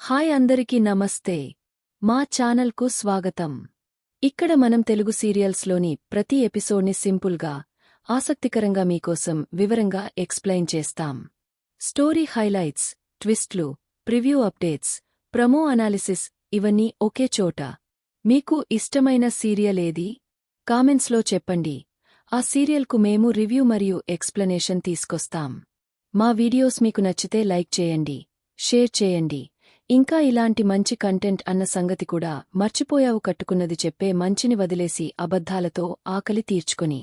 Hi అందరికీ నమస్తే. మా ఛానల్కు స్వాగతం. ఇక్కడ మనం తెలుగు సీరియల్స్లోని ప్రతి ఎపిసోడ్ని సింపుల్గా, ఆసక్తికరంగా మీకోసం వివరంగా ఎక్స్ప్లెయిన్ చేస్తాం. స్టోరీ హైలైట్స్, ట్విస్ట్లు, ప్రివ్యూ అప్డేట్స్, ప్రమో అనాలిసిస్ ఇవన్నీ ఒకే చోట. మీకు ఇష్టమైన సీరియల్ ఏది? కామెంట్స్లో చెప్పండి. ఆ సీరియల్కు మేము రివ్యూ మరియు ఎక్స్ప్లెనేషన్ తీసుకొస్తాం. మా వీడియోస్ మీకు నచ్చితే లైక్ చేయండి, షేర్ చేయండి. ఇంకా ఇలాంటి మంచి కంటెంట్ అన్న సంగతి కూడా మర్చిపోయావు. కట్టుకున్నది చెప్పే మంచిని వదిలేసి అబద్ధాలతో ఆకలి తీర్చుకొని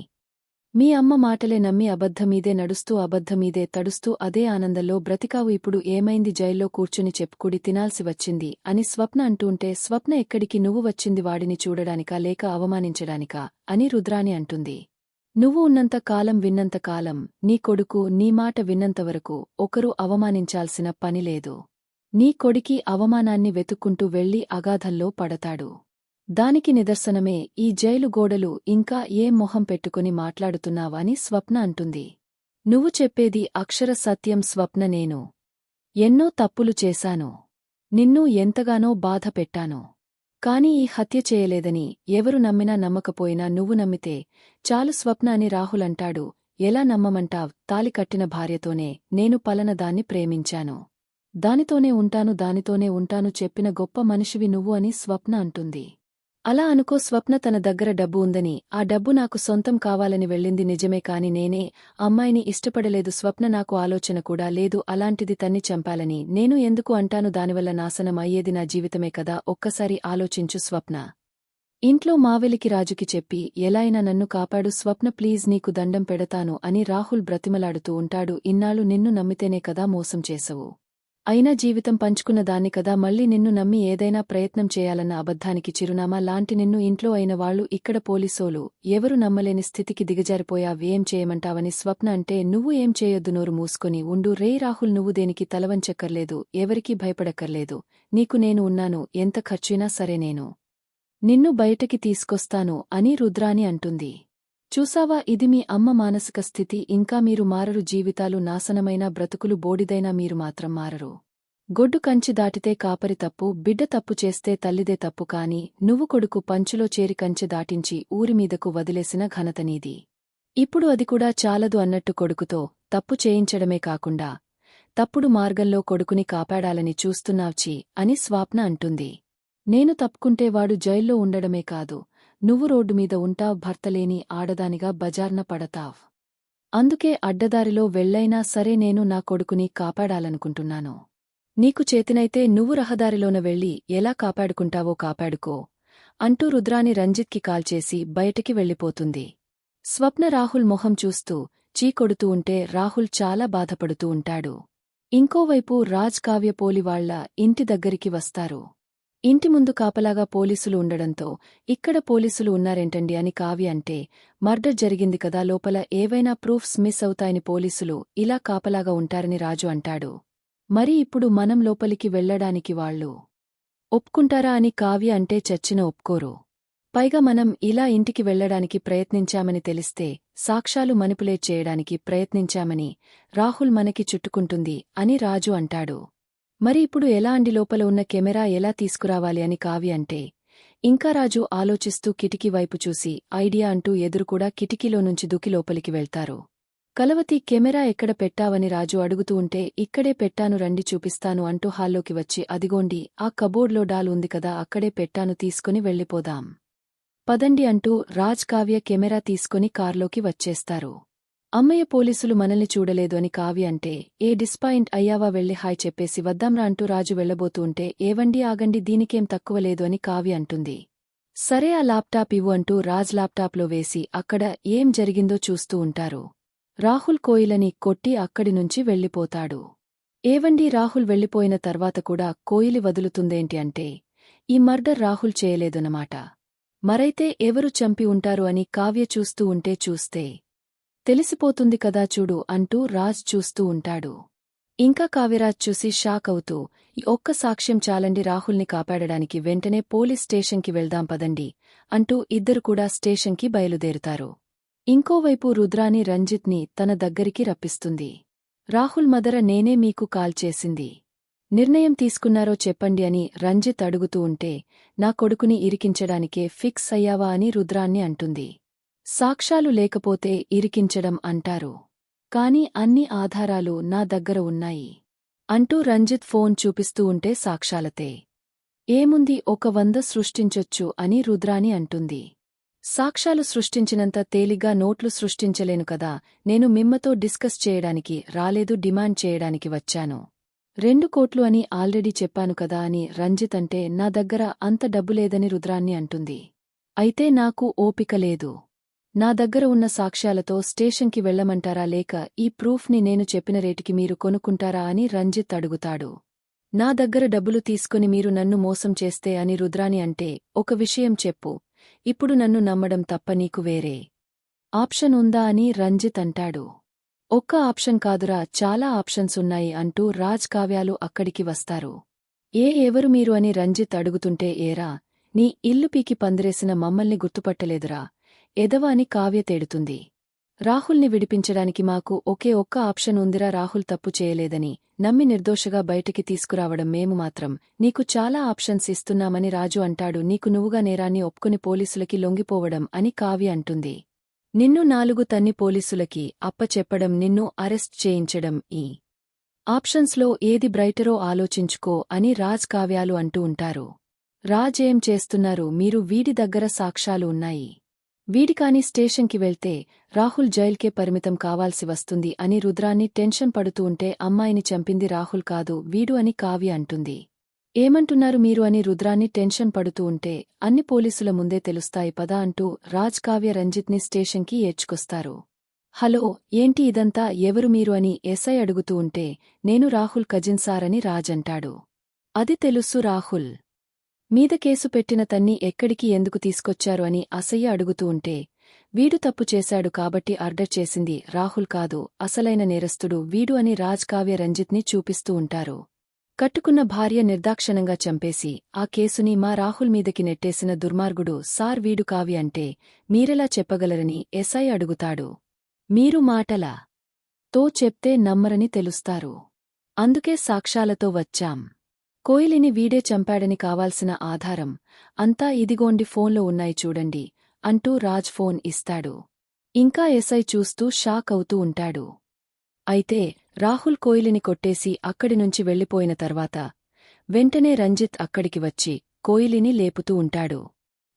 మీ అమ్మ మాటలే నమ్మి అబద్ధమీదే నడుస్తూ అబద్ధమీదే తడుస్తూ అదే ఆనందంలో బ్రతికావు. ఇప్పుడు ఏమైంది? జైల్లో కూర్చుని చెప్పుకుడి తినాల్సి వచ్చింది అని స్వప్న అంటూంటే, స్వప్న ఎక్కడికి నువ్వు వచ్చింది వాడిని చూడడానికా లేక అవమానించడానికా అని రుద్రాణి అంటుంది. నువ్వు ఉన్నంత కాలం విన్నంత కాలం నీ కొడుకు నీ మాట విన్నంతవరకు ఒకరు అవమానించాల్సిన పనిలేదు. నీ కొడికి అవమానాన్ని వెతుక్కుంటూ వెళ్లి అగాధంలో పడతాడు. దానికి నిదర్శనమే ఈ జైలు గోడలు. ఇంకా ఏం మొహం పెట్టుకుని మాట్లాడుతున్నావని స్వప్న అంటుంది. నువ్వు చెప్పేది అక్షర సత్యం స్వప్న. నేను ఎన్నో తప్పులు చేశాను. నిన్ను ఎంతగానో బాధ పెట్టాను. కాని ఈ హత్య చేయలేదని ఎవరు నమ్మినా నమ్మకపోయినా నువ్వు నమ్మితే చాలు స్వప్న అని రాహుల్ అంటాడు. ఎలా నమ్మమంటావ్? తాలి కట్టిన భార్యతోనే నేను పలనదాన్ని ప్రేమించాను. దానితోనే ఉంటాను చెప్పిన గొప్ప మనిషివి నువ్వు అని స్వప్న అంటుంది. అలా అనుకో స్వప్న. తన దగ్గర డబ్బు ఉందని, ఆ డబ్బు నాకు సొంతం కావాలని వెళ్ళింది నిజమే. కాని నేనే అమ్మాయిని ఇష్టపడలేదు స్వప్న. నాకు ఆలోచన కూడా లేదు అలాంటిది తన్ని చంపాలని. నేను ఎందుకు అంటాను? దానివల్ల నాశనం అయ్యేది నా జీవితమే కదా. ఒక్కసారి ఆలోచించు స్వప్న. ఇంట్లో మావెలికి రాజుకి చెప్పి ఎలాయినా నన్ను కాపాడు స్వప్న, ప్లీజ్ నీకు దండం పెడతాను అని రాహుల్ బ్రతిమలాడుతూ ఉంటాడు. ఇన్నాళ్ళు నిన్ను నమ్మితేనే కదా మోసం చేసవు. అయినా జీవితం పంచుకున్న దాన్ని కదా మళ్ళీ నిన్ను నమ్మి ఏదైనా ప్రయత్నం చేయాలన్న అబద్ధానికి చిరునామా లాంటి నిన్ను ఇంట్లో అయిన వాళ్లు ఇక్కడ పోలీసోలు ఎవరు నమ్మలేని స్థితికి దిగజారిపోయావేం చేయమంటావని స్వప్న అంటే, నువ్వు ఏం చేయొద్దు, నోరు మూసుకొని ఉండు. రే రాహుల్, నువ్వు దేనికి తలవంచక్కర్లేదు, ఎవరికీ భయపడక్కర్లేదు. నీకు నేను ఉన్నాను. ఎంత ఖర్చైనా సరే నేను నిన్ను బయటకి తీసుకొస్తాను అని రుద్రాణి అంటుంది. చూసావా, ఇది మీ అమ్మ మానసిక స్థితి. ఇంకా మీరు మారరు. జీవితాలు నాశనమైన బ్రతుకులు బోడిదైనా మీరు మాత్రం మారరు. గొడ్డు కంచి దాటితే కాపరి తప్పు, బిడ్డ తప్పు చేస్తే తల్లిదే తప్పు. కాని నువ్వు కొడుకు పంచులో చేరి కంచె దాటించి ఊరిమీదకు వదిలేసిన ఘనత నీది. ఇప్పుడు అది కూడా చాలదు అన్నట్టు కొడుకుతో తప్పు చేయించడమే కాకుండా తప్పుడు మార్గంలో కొడుకుని కాపాడాలని చూస్తున్నావ్చి అని స్వప్న అంటుంది. నేను తప్పుకుంటే వాడు జైల్లో ఉండడమే కాదు, నువ్వు రోడ్డుమీద ఉంటావ్. భర్తలేని ఆడదానిగా బజార్న పడతావ్. అందుకే అడ్డదారిలో వెళ్లైనా సరే నేను నా కొడుకుని కాపాడాలనుకుంటున్నాను. నీకు చేతినైతే నువ్వు రహదారిలోన వెళ్లి ఎలా కాపాడుకుంటావో కాపాడుకో అంటూ రుద్రాణి రంజిత్కి కాల్చేసి బయటికి వెళ్ళిపోతుంది. స్వప్న రాహుల్ మొహం చూస్తూ చీకొడుతూ ఉంటే రాహుల్ చాలా బాధపడుతూ ఉంటాడు. ఇంకోవైపు రాజ్ కావ్య పోలివాళ్ల ఇంటి దగ్గరికి వస్తారు. ఇంటి ముందు కాపలాగా పోలీసులు ఉండడంతో ఇక్కడ పోలీసులు ఉన్నారేంటండి అని కావ్య అంటే, మర్డర్ జరిగింది కదా, లోపల ఏవైనా ప్రూఫ్స్ మిస్ అవుతాయని పోలీసులు ఇలా కాపలాగా ఉంటారని రాజు అంటాడు. మరి ఇప్పుడు మనం లోపలికి వెళ్లడానికి వాళ్ళు ఒప్పుకుంటారా అని కావ్య అంటే, చచ్చిన ఒప్పుకోరు. పైగా మనం ఇలా ఇంటికి వెళ్లడానికి ప్రయత్నించామని తెలిస్తే సాక్ష్యాలు మనిపులేట్ చేయడానికి ప్రయత్నించామని రాహుల్ మనకి చుట్టుకుంటుంది అని రాజు అంటాడు. మరి ఇప్పుడు ఎలా అండి? లోపల ఉన్న కెమెరా ఎలా తీసుకురావాలి అని కావ్య అంటే, ఇంకా రాజు ఆలోచిస్తూ కిటికీ వైపు చూసి ఐడియా అంటూ ఎదురుకూడా కిటికీలో నుంచి దూకి లోపలికి వెళ్తారు. కలవతి, కెమెరా ఎక్కడ పెట్టావని రాజు అడుగుతూ ఉంటే, ఇక్కడే పెట్టాను రండి చూపిస్తాను అంటూ హాల్లోకి వచ్చి, అదిగోండి ఆ కబోర్డ్లో డాల్ ఉంది కదా అక్కడే పెట్టాను, తీసుకుని వెళ్ళిపోదాం పదండి అంటూ రాజ్ కావ్య కెమెరా తీసుకుని కార్లోకి వచ్చేస్తారు. అమ్మయ్య, పోలీసులు మనల్ని చూడలేదు అని కావ్య అంటే, ఏ డిస్పాయింట్ అయ్యావా, వెళ్లి హాయ్ చెప్పేసి వద్దాంరా అంటూ రాజు వెళ్లబోతూ ఉంటే, ఏవండి ఆగండి, దీనికేం తక్కువలేదు అని కావ్య అంటుంది. సరే ఆ ల్యాప్టాప్ ఇవ్వు అంటూ రాజ్ ల్యాప్టాప్లో వేసి అక్కడ ఏం జరిగిందో చూస్తూ ఉంటారు. రాహుల్ కోయిలని కొట్టి అక్కడి నుంచి వెళ్ళిపోతాడు. ఏవండి, రాహుల్ వెళ్ళిపోయిన తర్వాత కూడా కోయిలి వదులుతుందేంటి అంటే, ఈ మర్డర్ రాహుల్ చేయలేదన్నమాట. మరైతే ఎవరు చంపి ఉంటారు అని కావ్య చూస్తూ ఉంటే, చూస్తే తెలిసిపోతుంది కదా చూడు అంటూ రాజ్ చూస్తూ ఉంటాడు. ఇంకా కావ్యరాజ్ చూసి షాక్ అవుతూ, ఈ ఒక్క సాక్ష్యం చాలండి రాహుల్ని కాపాడడానికి, వెంటనే పోలీస్ స్టేషన్కి వెళ్దాం పదండి అంటూ ఇద్దరు కూడా స్టేషన్కి బయలుదేరుతారు. ఇంకోవైపు రుద్రాణి రంజిత్ని తన దగ్గరికి రప్పిస్తుంది. రాహుల్ మదర నేనే మీకు కాల్ చేసింది. నిర్ణయం తీసుకున్నారో చెప్పండి అని రంజిత్ అడుగుతూ ఉంటే నా కొడుకుని ఇరికించడానికే ఫిక్స్ అయ్యావా అని రుద్రాన్ని అంటుంది. సాక్ష్యాలు లేకపోతే ఇరికించడం అంటారు. కాని అన్ని ఆధారాలు నా దగ్గర ఉన్నాయి అంటూ రంజిత్ ఫోన్ చూపిస్తూ ఉంటే సాక్ష్యాలతే ఏముంది 100 సృష్టించొచ్చు అని రుద్రాని అంటుంది. సాక్ష్యాలు సృష్టించినంత తేలిగ్గా నోట్లు సృష్టించలేను కదా, నేను మిమ్మతో డిస్కస్ చేయడానికి రాలేదు, డిమాండ్ చేయడానికి వచ్చాను. 2 కోట్లు అని ఆల్రెడీ చెప్పాను కదా అని రంజిత్ అంటే నా దగ్గర అంత డబ్బులేదని రుద్రాన్ని అంటుంది. అయితే నాకు ఓపిక లేదు. నా దగ్గర ఉన్న సాక్ష్యాలతో స్టేషన్కి వెళ్లమంటారా లేక ఈ ప్రూఫ్ని నేను చెప్పిన రేటుకి మీరు కొనుక్కుంటారా అని రంజిత్ అడుగుతాడు. నా దగ్గర డబ్బులు తీసుకుని మీరు నన్ను మోసం చేస్తే అని రుద్రాని అంటే ఒక విషయం చెప్పు, ఇప్పుడు నన్ను నమ్మడం తప్ప నీకు వేరే ఆప్షన్ ఉందా అని రంజిత్ అంటాడు. ఒక్క ఆప్షన్ కాదురా, చాలా ఆప్షన్స్ ఉన్నాయి అంటూ రాజ్ కావ్యాలు అక్కడికి వస్తారు. ఎవరు మీరు అని రంజిత్ అడుగుతుంటే ఏరా, నీ ఇల్లు పీకి పందిరేసిన మమ్మల్ని గుర్తుపట్టలేదురా ఎదవ అని కావ్య తేడుతుంది. రాహుల్ని విడిపించడానికి మాకు ఒకే ఒక్క ఆప్షన్ ఉందిరా, రాహుల్ తప్పు చేయలేదని నమ్మి నిర్దోషగా బయటికి తీసుకురావడం, మేము మాత్రం నీకు చాలా ఆప్షన్స్ ఇస్తున్నామని రాజు అంటాడు. నీకు నువ్వుగా నేరాన్ని ఒప్పుకుని పోలీసులకి లొంగిపోవడం అని కావ్య అంటుంది. నిన్ను 4 తన్ని పోలీసులకి అప్పచెప్పడం, నిన్ను అరెస్ట్ చేయించడం, ఈ ఆప్షన్స్లో ఏది బ్రైటరో ఆలోచించుకో అని రాజ్ కావ్యాలు అంటూ ఉంటారు. రాజ్ ఏం చేస్తున్నారు మీరు, వీడి దగ్గర సాక్ష్యాలు ఉన్నాయి, వీడికాని స్టేషన్కి వెళ్తే రాహుల్ జైల్కే పరిమితం కావాల్సి వస్తుంది అని రుద్రాన్ని టెన్షన్ పడుతూ ఉంటే అమ్మాయిని చంపింది రాహుల్ కాదు వీడు అని కావ్య అంటుంది. ఏమంటున్నారు మీరు అని రుద్రాన్ని టెన్షన్ పడుతూ ఉంటే అన్ని పోలీసుల ముందే తెలుస్తాయి పదా అంటూ రాజ్ కావ్య రంజిత్ని స్టేషన్కి ఏడ్చుకొస్తారు. హలో, ఏంటి ఇదంతా, ఎవరు మీరు అని ఎస్ఐ అడుగుతూ ఉంటే నేను రాహుల్ కజిన్ సార్ అని రాజ్ అంటాడు. అది తెలుసు, రాహుల్ మీద కేసు పెట్టిన తన్ని ఎక్కడికి ఎందుకు తీసుకొచ్చారు అని అసయ్య అడుగుతూ ఉంటే వీడు తప్పు చేశాడు కాబట్టి ఆర్డర్ చేసింది రాహుల్ కాదు, అసలైన నేరస్తుడు వీడు అని రాజ్ కావ్య రంజిత్ని చూపిస్తూ ఉంటారు. కట్టుకున్న భార్య నిర్దాక్షణంగా చంపేసి ఆ కేసుని మా రాహుల్ మీదకి నెట్టేసిన దుర్మార్గుడు సార్ వీడు కావ్య అంటే మీరెలా చెప్పగలరని ఎస్ఐ అడుగుతాడు. మీరు మాటలా తో చెప్తే నమ్మరని తెలుస్తారు, అందుకే సాక్ష్యాలతో వచ్చాం. కోయిలిని వీడే చంపాడని కావాల్సిన ఆధారం అంతా ఇదిగోండి ఫోన్లో ఉన్నాయి చూడండి అంటూ రాజ్ ఫోన్ ఇస్తాడు. ఇంకా ఎస్ఐ చూస్తూ షాక్ అవుతూ ఉంటాడు. అయితే రాహుల్ కోయిలిని కొట్టేసి అక్కడి నుంచి వెళ్లిపోయిన తర్వాత వెంటనే రంజిత్ అక్కడికి వచ్చి కోయిలిని లేపుతూ ఉంటాడు.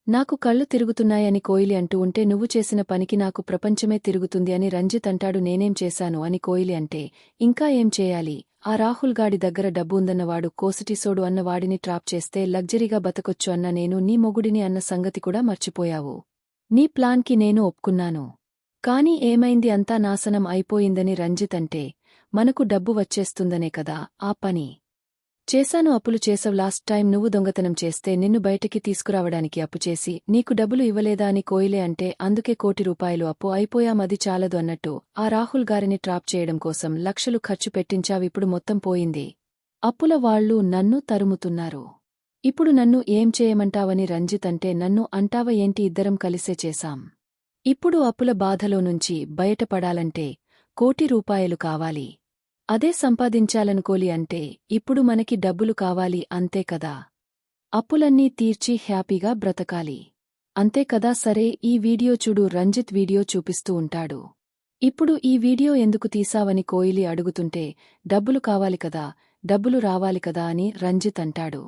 నాకు కళ్ళు తిరుగుతున్నాయని కోయిలి అంటూ ఉంటే నువ్వు చేసిన పనికి నాకు ప్రపంచమే తిరుగుతుంది అని రంజిత్ అంటాడు. నేనేం చేశాను అని కోయిలి అంటే ఇంకా ఏం చేయాలి, ఆ రాహుల్ గాడి దగ్గర డబ్బు ఉందన్నవాడు కోసిటిసోడు అన్నవాడిని ట్రాప్ చేస్తే లగ్జరీగా బతకొచ్చు అన్న నేను నీ మొగుడిని అన్న సంగతి కూడా మర్చిపోయావు. నీ ప్లాన్కి నేను ఒప్పుకున్నాను, కాని ఏమైంది, అంతా నాశనం అయిపోయిందని రంజిత్ అంటే మనకు డబ్బు వచ్చేస్తుందనే కదా ఆ పని చేశాను. అప్పులు చేసావు, లాస్ట్ టైం నువ్వు దొంగతనం చేస్తే నిన్ను బయటికి తీసుకురావడానికి అప్పుచేసి నీకు డబ్బులు ఇవ్వలేదా అని కోయిలే అంటే అందుకే ₹1 కోటి అప్పు అయిపోయామది చాలదు అన్నట్టు ఆ రాహుల్ గారిని ట్రాప్ చేయడం కోసం లక్షలు ఖర్చు పెట్టించావిప్పుడు మొత్తం పోయింది. అప్పుల వాళ్లు నన్ను తరుముతున్నారు, ఇప్పుడు నన్ను ఏం చేయమంటావని రంజిత్ అంటే నన్ను అంటావ ఏంటి, ఇద్దరం కలిసే చేశాం. ఇప్పుడు అప్పుల బాధలో నుంచి బయటపడాలంటే ₹1 కోటి కావాలి, అదే సంపాదించాలనుకోలి అంటే ఇప్పుడు మనకి డబ్బులు కావాలి అంతే కదా, అప్పులన్నీ తీర్చి హ్యాపీగా బ్రతకాలి అంతే కదా. సరే ఈ వీడియో చూడు, రంజిత్ వీడియో చూపిస్తూ ఉంటాడు. ఇప్పుడు ఈ వీడియో ఎందుకు తీసావని కోయిలి అడుగుతుంటే డబ్బులు కావాలి కదా, డబ్బులు రావాలి కదా అని రంజిత్ అంటాడు.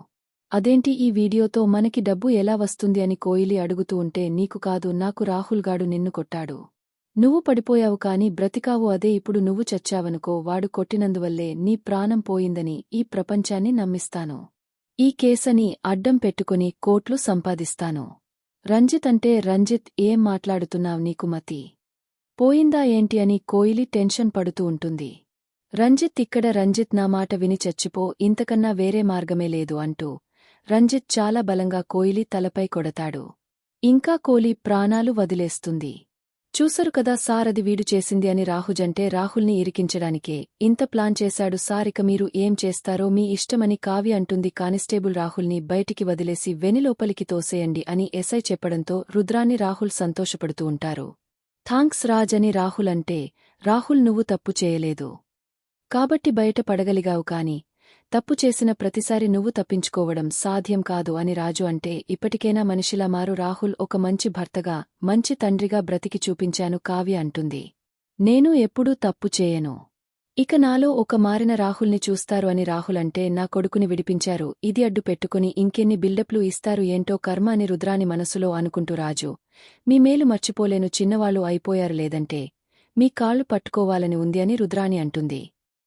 అదేంటి, ఈ వీడియోతో మనకి డబ్బు ఎలా వస్తుంది అని కోయిలి అడుగుతూ ఉంటే నీకు కాదు, నాకు రాహుల్ గాడు నిన్ను కొట్టాడు, నువ్వు పడిపోయావు కాని బ్రతికావు, అదే ఇప్పుడు నువ్వు చచ్చావనుకో, వాడు కొట్టినందువల్లే నీ ప్రాణం పోయిందని ఈ ప్రపంచాన్ని నమ్మిస్తాను, ఈ కేసని అడ్డం పెట్టుకుని కోట్లు సంపాదిస్తాను. రంజిత్ అంటే రంజిత్ ఏం మాట్లాడుతున్నావ్, నీకు మతి పోయిందా ఏంటి అని కోయిలి టెన్షన్ పడుతూ ఉంటుంది. రంజిత్ ఇక్కడ రంజిత్ నా మాట విని చచ్చిపో, ఇంతకన్నా వేరే మార్గమే లేదు అంటూ రంజిత్ చాలా బలంగా కోయిలి తలపై కొడతాడు. ఇంకా కోలి ప్రాణాలు వదిలేస్తుంది. చూసరు కదా సార్, అది వీడు చేసింది అని రాహుజంటే రాహుల్ని ఇరికించడానికే ఇంత ప్లాన్ చేశాడు సార్, ఇక మీరు ఏం చేస్తారో మీ ఇష్టమని కావ్య అంటుంది. కానిస్టేబుల్ రాహుల్ని బయటికి వదిలేసి వెనిలోపలికి తోసేయండి అని ఎస్ఐ చెప్పడంతో రుద్రాన్ని రాహుల్ సంతోషపడుతూ ఉంటారు. థాంక్స్ రాజ్ అని రాహుల్ అంటే రాహుల్ నువ్వు తప్పు చేయలేదు కాబట్టి బయట పడగలిగావు, కాని తప్పు చేసిన ప్రతిసారి నువ్వు తప్పించుకోవడం సాధ్యం కాదు అని రాజు అంటే ఇప్పటికైనా మనిషిలా మారు రాహుల్. ఒక మంచి భర్తగా, మంచి తండ్రిగా బ్రతికి చూపించాను కావ్య అంటుంది. నేను ఎప్పుడూ తప్పు చేయను. ఇక నాలో ఒక మారిన రాహుల్ని చూస్తారు అని రాహుల్ అంటే నా కొడుకుని విడిపించారు, ఇది అడ్డు పెట్టుకుని ఇంకెన్ని బిల్డప్లు ఇస్తారు ఏంటో కర్మ అని రుద్రాని మనసులో అనుకుంటూ రాజు. మీ మేలు మర్చిపోలేను చిన్నవాళ్ళు అయిపోయారు లేదంటే మీ కాళ్ళు పట్టుకోవాలని ఉంది అని రుద్రాని అంటుంది.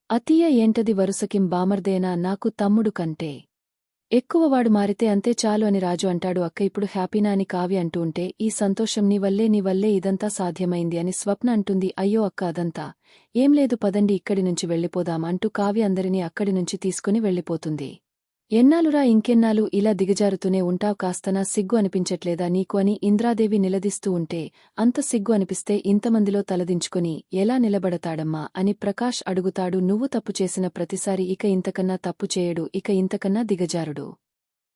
అతీయ ఏంటది వరుసకిం బామర్దేనా నాకు తమ్ముడు కంటే ఎక్కువ వాడు మారితే అంతే చాలు అని రాజు అంటాడు. అక్క ఇప్పుడు హ్యాపీనా అని కావ్య అంటూ ఉంటే ఈ సంతోషం నీ వల్లే ఇదంతా సాధ్యమైంది అని స్వప్న అంటుంది. అయ్యో అక్క అదంతా ఏం లేదు పదండి ఇక్కడి నుంచి వెళ్ళిపోదాం అంటూ కావ్య అందరినీ అక్కడి నుంచి తీసుకుని వెళ్ళిపోతుంది. ఎన్నాలురా ఇంకెన్నాలు ఇలా దిగజారుతూనే ఉంటావ్ కాస్తనా సిగ్గు అనిపించట్లేదా నీకు అని ఇంద్రాదేవి నిలదీస్తూ ఉంటే అంత సిగ్గు అనిపిస్తే ఇంతమందిలో తలదించుకుని ఎలా నిలబడతాడమ్మా అని ప్రకాష్ అడుగుతాడు. నువ్వు తప్పు చేసిన ప్రతిసారి ఇక ఇంతకన్నా తప్పు చేయడు, ఇక ఇంతకన్నా దిగజారుడు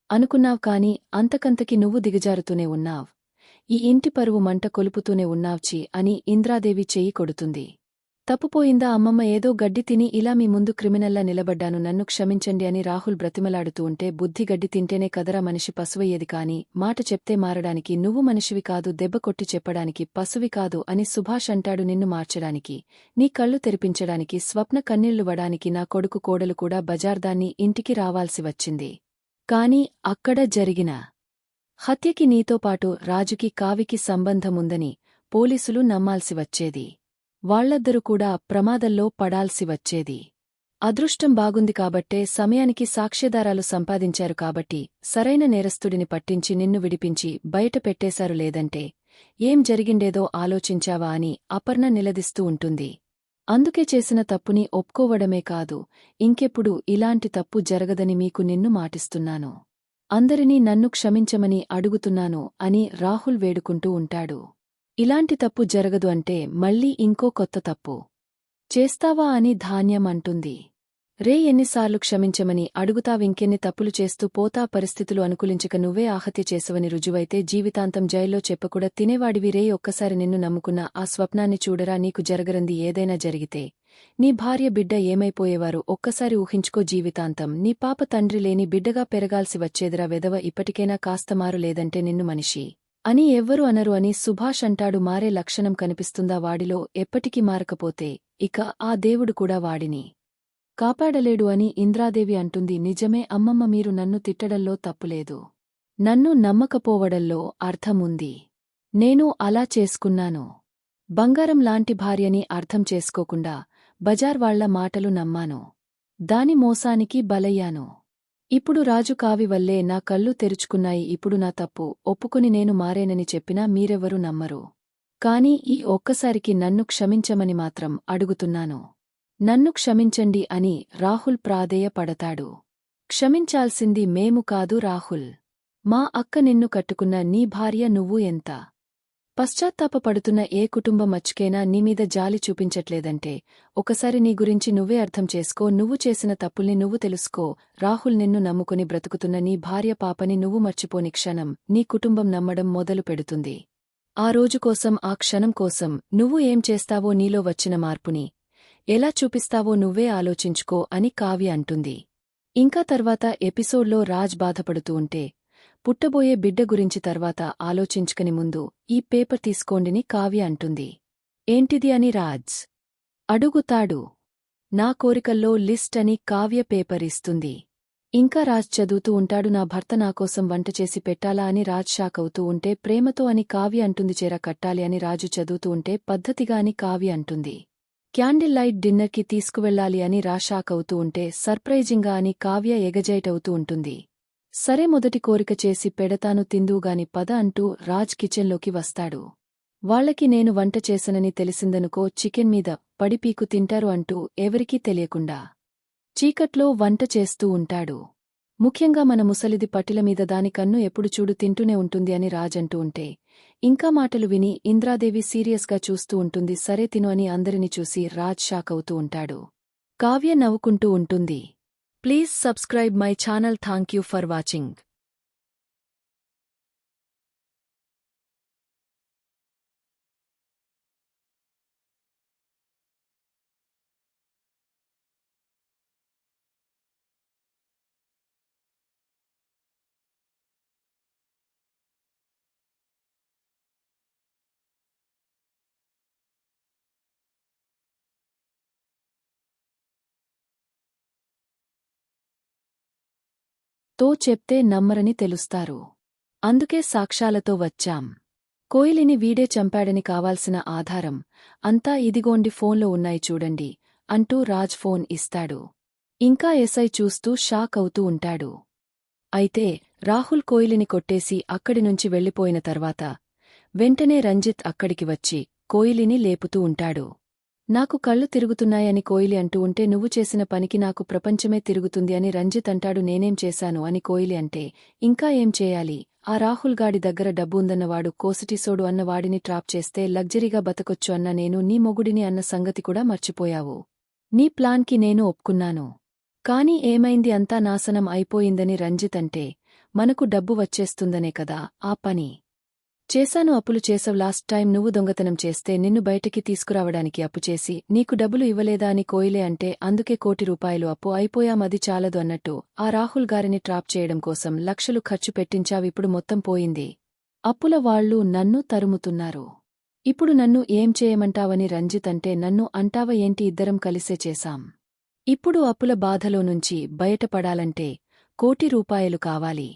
అనుకున్నావ్ కాని అంతకంతకి నువ్వు దిగజారుతూనే ఉన్నావ్. ఈ ఇంటి పరువు మంట కొలుపుతూనే ఉన్నావ్చి అని ఇంద్రాదేవి చెయ్యి కొడుతుంది. తప్పుపోయిందా అమ్మమ్మ ఏదో గడ్డి తిని ఇలా మీ ముందు క్రిమినల్లా నిలబడ్డాను నన్ను క్షమించండి అని రాహుల్ బ్రతిమలాడుతూ ఉంటే బుద్ధి గడ్డి తింటేనే కదరా మనిషి పశువయ్యేది కాని మాట చెప్తే మారడానికి నువ్వు మనిషివి కాదు దెబ్బ కొట్టి చెప్పడానికి పశువి కాదు అని సుభాష్ అంటాడు. నిన్ను మార్చడానికి, నీ కళ్ళు తెరిపించడానికి, స్వప్న కన్నీళ్లు వడానికి నా కొడుకు కోడలు కూడా బజార్దాన్ని ఇంటికి రావాల్సి వచ్చింది. కాని అక్కడ జరిగిన హత్యకి నీతో పాటు రాజుకి కావికి సంబంధముందని పోలీసులు నమ్మాల్సి వచ్చేది. వాళ్లద్దరూ కూడా ప్రమాదంలో పడాల్సి వచ్చేది. అదృష్టం బాగుంది కాబట్టే సమయానికి సాక్ష్యాధారాలు సంపాదించారు కాబట్టి సరైన నేరస్తుడిని పట్టించి నిన్ను విడిపించి బయట పెట్టేశారు లేదంటే ఏం జరిగిండేదో ఆలోచించావా అని అపర్ణ నిలదీస్తూ ఉంటుంది. అందుకే చేసిన తప్పుని ఒప్పుకోవడమే కాదు ఇంకెప్పుడు ఇలాంటి తప్పు జరగదని మీకు నిన్ను మాటిస్తున్నాను. అందరినీ నన్ను క్షమించమని అడుగుతున్నాను అని రాహుల్ వేడుకుంటూ ఉంటాడు. ఇలాంటి తప్పు జరగదు అంటే మళ్ళీ ఇంకో కొత్త తప్పు చేస్తావా అని ధాన్యం అంటుంది. రే ఎన్నిసార్లు క్షమించమని అడుగుతావింకెన్ని తప్పులు చేస్తూ పోతా పరిస్థితులు అనుకూలించక నువ్వే ఆహత్య చేసవని రుజువైతే జీవితాంతం జైల్లో చెప్పకూడా తినేవాడివి రే ఒక్కసారి నిన్ను నమ్ముకున్న ఆ స్వప్నాన్ని చూడరా నీకు జరగరంది ఏదైనా జరిగితే నీ భార్య బిడ్డ ఏమైపోయేవారు ఒక్కసారి ఊహించుకో జీవితాంతం నీ పాప తండ్రి లేని బిడ్డగా పెరగాల్సి వచ్చేదిరా వెదవ ఇప్పటికైనా కాస్త మారు లేదంటే నిన్ను మనిషి అని ఎవ్వరు అనరు అని సుభాష్ అంటాడు. మారే లక్షణం కనిపిస్తుందా వాడిలో ఎప్పటికీ మారకపోతే ఇక ఆ దేవుడు కూడా వాడిని కాపాడలేడు అని ఇంద్రాదేవి అంటుంది. నిజమే అమ్మమ్మ మీరు నన్ను తిట్టడంలో తప్పులేదు, నన్ను నమ్మకపోవడంలో అర్థముంది. నేను అలా చేసుకున్నాను. బంగారం లాంటి భార్యని అర్థం చేసుకోకుండా బజార్ వాళ్ల మాటలు నమ్మాను, దాని మోసానికి బలయ్యాను. ఇప్పుడు రాజు కావి వల్లే నా కళ్ళు తెరుచుకున్నాయి. ఇప్పుడు నా తప్పు ఒప్పుకుని నేను మారేనని చెప్పినా మీరెవ్వరూ నమ్మరు. కాని ఈ ఒక్కసారికి నన్ను క్షమించమని మాత్రం అడుగుతున్నాను. నన్ను క్షమించండి అని రాహుల్ ప్రాధేయపడతాడు. క్షమించాల్సింది మేము కాదు రాహుల్, మా అక్క నిన్ను కట్టుకున్న నీ భార్య నువ్వు ఎంత పశ్చాత్తాపపడుతున్న ఏ కుటుంబం మచ్చుకైనా నీమీద జాలి చూపించట్లేదంటే ఒకసారి నీ గురించి నువ్వే అర్థం చేసుకో. నువ్వు చేసిన తప్పుల్ని నువ్వు తెలుసుకో. రాహుల్ నిన్ను నమ్ముకుని బ్రతుకుతున్న నీ భార్య పాపని నువ్వు మర్చిపోని క్షణం నీ కుటుంబం నమ్మడం మొదలు పెడుతుంది. ఆ రోజు కోసం ఆ క్షణం కోసం నువ్వు ఏం చేస్తావో నీలో వచ్చిన మార్పుని ఎలా చూపిస్తావో నువ్వే ఆలోచించుకో అని కావ్య అంటుంది. ఇంకా తర్వాత ఎపిసోడ్లో రాజ్ బాధపడుతూ ఉంటే పుట్టబోయే బిడ్డ గురించి తర్వాత ఆలోచించుకని ముందు ఈ పేపర్ తీసుకోండిని కావ్య అంటుంది. ఏంటిది అని రాజ్ అడుగుతాడు. నా కోరికల్లో లిస్ట్ అని కావ్య పేపర్ ఇస్తుంది. ఇంకా రాజ్ చదువుతూ ఉంటాడు. నా భర్త నాకోసం వంట చేసి పెట్టాలా అని రాజ్ షాక్ అవుతూ ఉంటే ప్రేమతో అని కావ్య అంటుంది. చీర కట్టాలి అని రాజు చదువుతూ ఉంటే పద్ధతిగా అని కావ్య అంటుంది. క్యాండిల్ లైట్ డిన్నర్కి తీసుకువెళ్లాలి అని రాజ్ షాక్ అవుతూ ఉంటే సర్ప్రైజింగా అని కావ్య ఎగజైట్ అవుతూ ఉంటుంది. సరే మొదటి కోరిక చేసి పెడతాను తిందూగాని పద అంటూ రాజ్ కిచెన్లోకి వస్తాడు. వాళ్లకి నేను వంట చేసనని తెలిసిందనుకో చికెన్ మీద పడిపీకు తింటారు అంటూ ఎవరికీ తెలియకుండా చీకట్లో వంట చేస్తూ ఉంటాడు. ముఖ్యంగా మన ముసలిది పట్టిలమీద దాని కన్ను ఎప్పుడు చూడు తింటూనే ఉంటుంది అని రాజ్ అంటూ ఉంటే ఇంకా మాటలు విని ఇంద్రాదేవి సీరియస్గా చూస్తూ ఉంటుంది. సరే తిను అని అందరిని చూసి రాజ్ షాక్ అవుతూ ఉంటాడు. కావ్య నవ్వుకుంటూ ఉంటుంది. Please subscribe my channel. Thank you for watching. తో చెప్తే నమ్మరని తెలుస్తారు. అందుకే సాక్ష్యాలతో వచ్చాం. కోయిలిని వీడే చంపాడని కావాల్సిన ఆధారం అంతా ఇదిగోండి ఫోన్లో ఉన్నాయి చూడండి అంటూ రాజ్ ఫోన్ ఇస్తాడు. ఇంకా ఎస్ఐ చూస్తూ షాక్ అవుతూ ఉంటాడు. అయితే రాహుల్ కోయిలిని కొట్టేసి అక్కడినుంచి వెళ్ళిపోయిన తర్వాత వెంటనే రంజిత్ అక్కడికి వచ్చి కోయిలిని లేపుతూ ఉంటాడు. నాకు కళ్ళు తిరుగుతున్నాయని కోయిలి అంటూ ఉంటే నువ్వు చేసిన పనికి నాకు ప్రపంచమే తిరుగుతుంది అని రంజిత్ అంటాడు. నేనేం చేశాను అని కోయిలి అంటే ఇంకా ఏం చేయాలి, ఆ రాహుల్ గాడి దగ్గర డబ్బు ఉందన్నవాడు కోసటిసోడు అన్నవాడిని ట్రాప్ చేస్తే లగ్జరీగా బతకొచ్చు అన్న నేను నీ మొగుడిని అన్న సంగతి కూడా మర్చిపోయావు. నీ ప్లాన్కి నేను ఒప్పుకున్నాను. కాని ఏమైంది, అంతా నాశనం అయిపోయిందని రంజిత్ అంటే మనకు డబ్బు వచ్చేస్తుందనే కదా ఆ పని చేశాను. అప్పులు చేసావు. లాస్ట్ టైం నువ్వు దొంగతనం చేస్తే నిన్ను బయటికి తీసుకురావడానికి అప్పుచేసి నీకు డబ్బులు ఇవ్వలేదా అని కోయిలే అంటే అందుకే ₹1,00,00,000 అప్పు అయిపోయామది చాలదు అన్నట్టు ఆ రాహుల్ గారిని ట్రాప్ చేయడం కోసం లక్షలు ఖర్చు పెట్టించావిప్పుడు మొత్తం పోయింది. అప్పుల వాళ్ళు నన్ను తరుముతున్నారు. ఇప్పుడు నన్ను ఏం చేయమంటావని రంజిత్ అంటే నన్ను అంటావ ఏంటి, ఇద్దరం కలిసే చేశాం. ఇప్పుడు అప్పుల బాధలో నుంచి బయటపడాలంటే ₹1,00,00,000 కావాలి.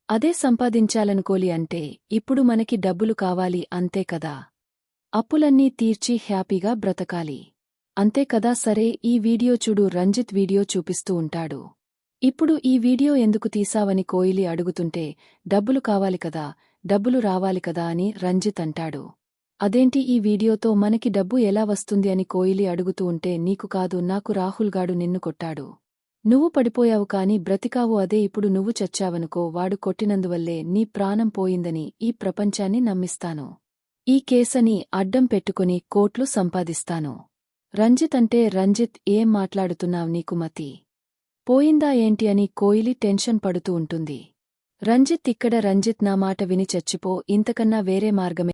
అదే సంపాదించాలనుకోలి అంటే ఇప్పుడు మనకి డబ్బులు కావాలి అంతే కదా. అప్పులన్నీ తీర్చి హ్యాపీగా బ్రతకాలి అంతే కదా. సరే ఈ వీడియో చూడు. రంజిత్ వీడియో చూపిస్తూ ఉంటాడు. ఇప్పుడు ఈ వీడియో ఎందుకు తీసావని కోయిలి అడుగుతుంటే డబ్బులు కావాలి కదా, డబ్బులు రావాలి కదా అని రంజిత్ అంటాడు. అదేంటి, ఈ వీడియోతో మనకి డబ్బు ఎలా వస్తుంది అని కోయిలి అడుగుతూ ఉంటే నీకు కాదు, నాకు రాహుల్ గాడు నిన్ను కొట్టాడు. నువ్వు పడిపోయావు కాని బ్రతికావు. అదే ఇప్పుడు నువ్వు చచ్చావనుకో, వాడు కొట్టినందువల్లే నీ ప్రాణం పోయిందని ఈ ప్రపంచాన్ని నమ్మిస్తాను. ఈ కేసని అడ్డం పెట్టుకుని కోట్లు సంపాదిస్తాను. రంజిత్ అంటే రంజిత్ ఏం మాట్లాడుతున్నావ్, నీకు మతి పోయిందా ఏంటి అని కోయిలి టెన్షన్ పడుతూ ఉంటుంది. రంజిత్ నా మాట విని చచ్చిపో, ఇంతకన్నా వేరే మార్గమే